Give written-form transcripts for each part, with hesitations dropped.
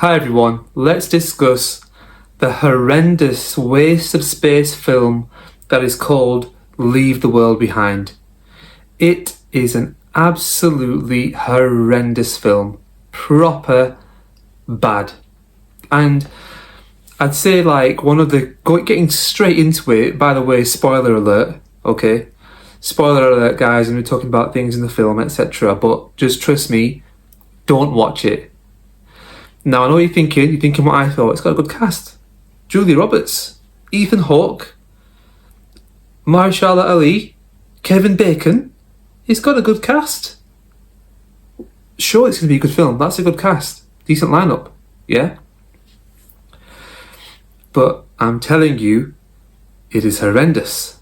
Hi everyone, let's discuss the horrendous waste of space film that is called Leave the World Behind. It is an absolutely horrendous film. Proper bad. And I'd say getting straight into it, by the way, spoiler alert, okay? Spoiler alert guys, and we're talking about things in the film, etc. But just trust me, don't watch it. Now, I know what you're thinking. You're thinking what I thought. It's got a good cast. Julia Roberts, Ethan Hawke, Mahershala Ali, Kevin Bacon. It's got a good cast. Sure, it's going to be a good film. That's a good cast. Decent lineup. Yeah? But I'm telling you, it is horrendous.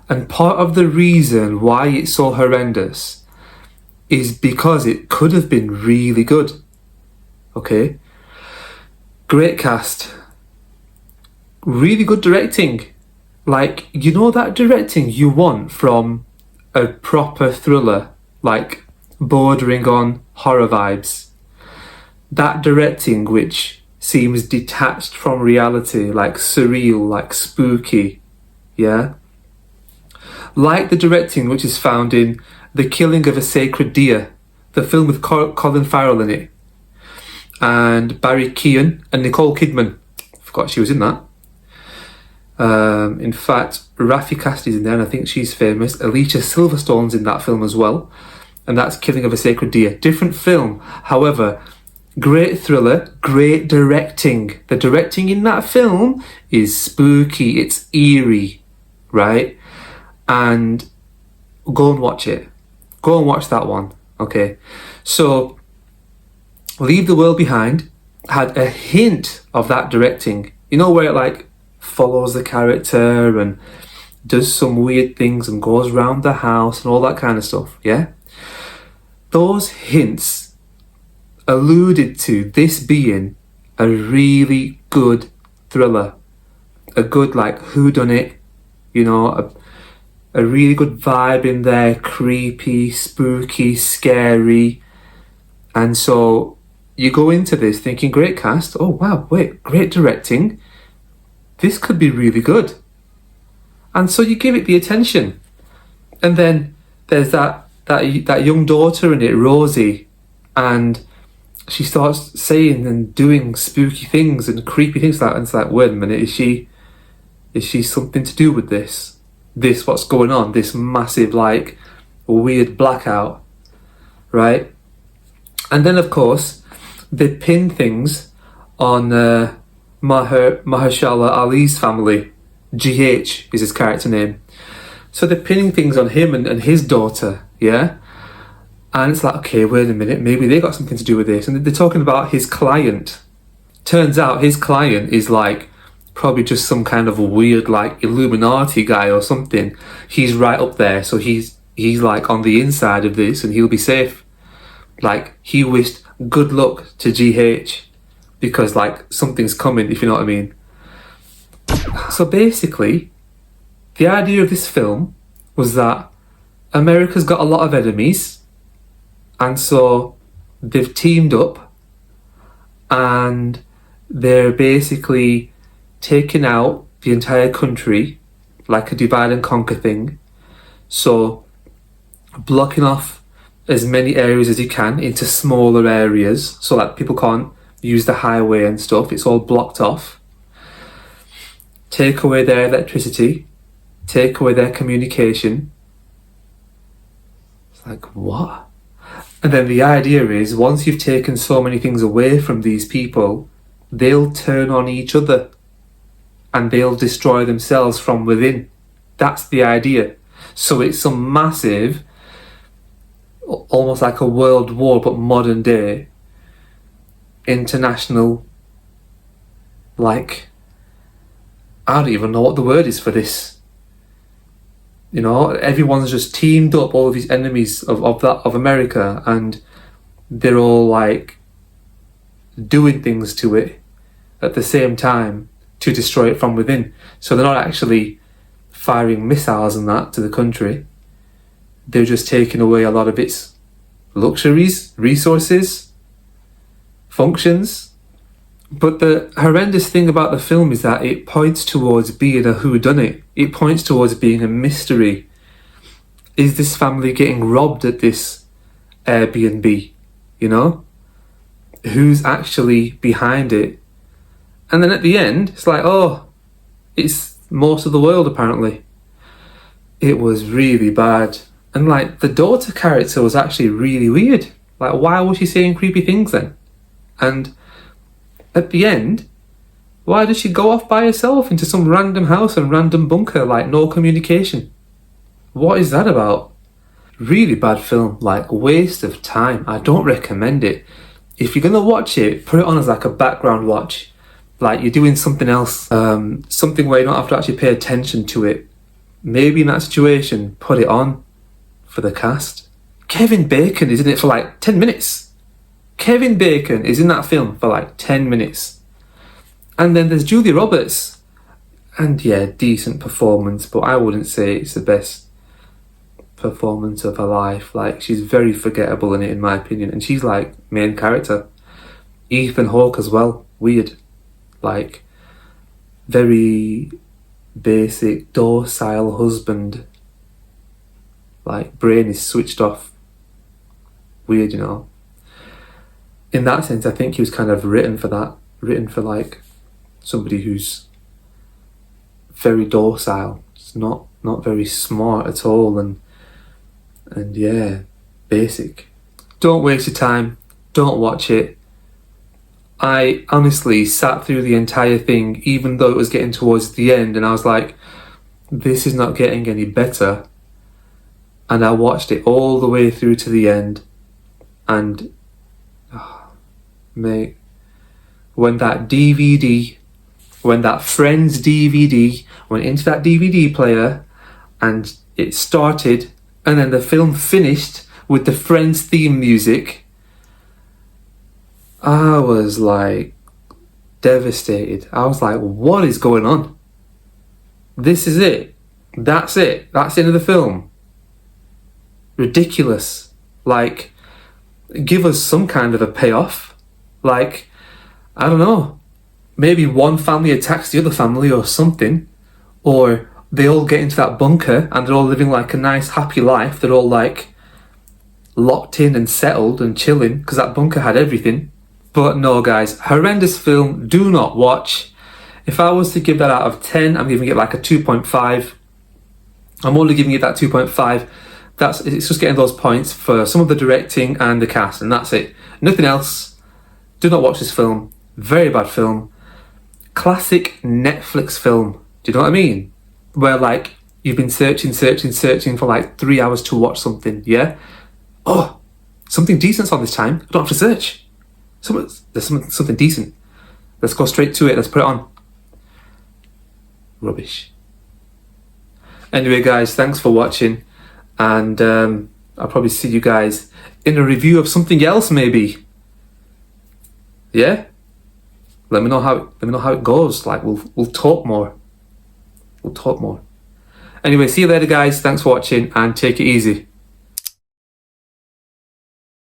And part of the reason why it's so horrendous is because it could have been really good. Okay, great cast, really good directing, that directing you want from a proper thriller, like bordering on horror vibes, that directing which seems detached from reality, like surreal, like spooky, yeah, like the directing which is found in The Killing of a Sacred Deer, the film with Colin Farrell in it, and Barry Keoghan and Nicole Kidman. Forgot she was in that. In fact, Raffi Cassidy's in there, and I think she's famous. Alicia Silverstone's in that film as well, and that's Killing of a Sacred Deer. Different film, however, great thriller, great directing. The directing in that film is spooky, it's eerie, right? And go and watch it. Go and watch that one, okay? So, Leave the World Behind had a hint of that directing. You know, where it follows the character and does some weird things and goes around the house and all that kind of stuff, yeah? Those hints alluded to this being a really good thriller. A good whodunit, a really good vibe in there, creepy, spooky, scary. And so you go into this thinking, great cast, oh wow, wait, great directing, this could be really good. And so you give it the attention. And then there's that young daughter in it, Rosie, and she starts saying and doing spooky things and creepy things and it's like, wait a minute, is she something to do with this what's going on, this massive weird blackout, right? And then of course they pin things on Mahershala Ali's family. GH is his character name. So they're pinning things on him and his daughter, yeah? And it's like, okay, wait a minute, maybe they got something to do with this. And they're talking about his client. Turns out his client is probably just some kind of a weird Illuminati guy or something. He's right up there, so he's on the inside of this and he'll be safe. He wished good luck to GH because something's coming, if you know what I mean. So basically, the idea of this film was that America's got a lot of enemies, and so they've teamed up and they're basically taking out the entire country like a divide and conquer thing. So blocking off as many areas as you can into smaller areas so that people can't use the highway and stuff. It's all blocked off. Take away their electricity, take away their communication. It's like, what? And then the idea is, once you've taken so many things away from these people, they'll turn on each other and they'll destroy themselves from within. That's the idea. So it's some massive, almost like a world war, but modern day, international, I don't even know what the word is for this. Everyone's just teamed up, all of these enemies of America, and they're all doing things to it at the same time to destroy it from within. So they're not actually firing missiles and that to the country. They're just taking away a lot of its luxuries, resources, functions, But the horrendous thing about the film is that it points towards being a whodunit. It points towards being a mystery. Is this family getting robbed at this Airbnb? You know? Who's actually behind it? And then at the end, it's like, oh, it's most of the world apparently. It was really bad. And like, the daughter character was actually really weird. Like, why was she saying creepy things then? And at the end, why did she go off by herself into some random house and random bunker, like no communication? What is that about? Really bad film, like waste of time. I don't recommend it. If you're gonna watch it, put it on as like a background watch. Like you're doing something else, something where you don't have to actually pay attention to it. Maybe in that situation, put it on for the cast. Kevin Bacon is in it for like 10 minutes. Kevin Bacon is in that film for like 10 minutes. And then there's Julia Roberts. And yeah, decent performance, but I wouldn't say it's the best performance of her life. Like, she's very forgettable in it, in my opinion. And she's like main character. Ethan Hawke as well. Weird. Like, very basic, docile husband. Like, brain is switched off. Weird, you know. In that sense, I think he was kind of written for that. Written for like somebody who's very docile. It's not very smart at all, and yeah, basic. Don't waste your time. Don't watch it. I honestly sat through the entire thing, even though it was getting towards the end, and I was like, this is not getting any better. And I watched it all the way through to the end, and mate, when that Friends DVD went into that DVD player and it started, and then the film finished with the Friends theme music, I was like devastated. I was like, what is going on? This is it. That's it. That's the end of the film. Ridiculous. Like, give us some kind of a payoff. Like, I don't know. Maybe one family attacks the other family or something. Or they all get into that bunker and they're all living like a nice happy life. They're all like locked in and settled and chilling because that bunker had everything. But no, guys, horrendous film. Do not watch. If I was to give that out of 10, I'm giving it like a 2.5. I'm only giving it that 2.5. It's just getting those points for some of the directing and the cast, and that's it. Nothing else. Do not watch this film. Very bad film. Classic Netflix film. Do you know what I mean? Where like you've been searching for like 3 hours to watch something, yeah? Oh, something decent's on this time. I don't have to search. There's something decent. Let's go straight to it. Let's put it on. Rubbish. Anyway, guys, thanks for watching. And I'll probably see you guys in a review of something else, maybe. Yeah? Let me know how it goes. Like, we'll talk more. We'll talk more. Anyway, see you later, guys. Thanks for watching and take it easy.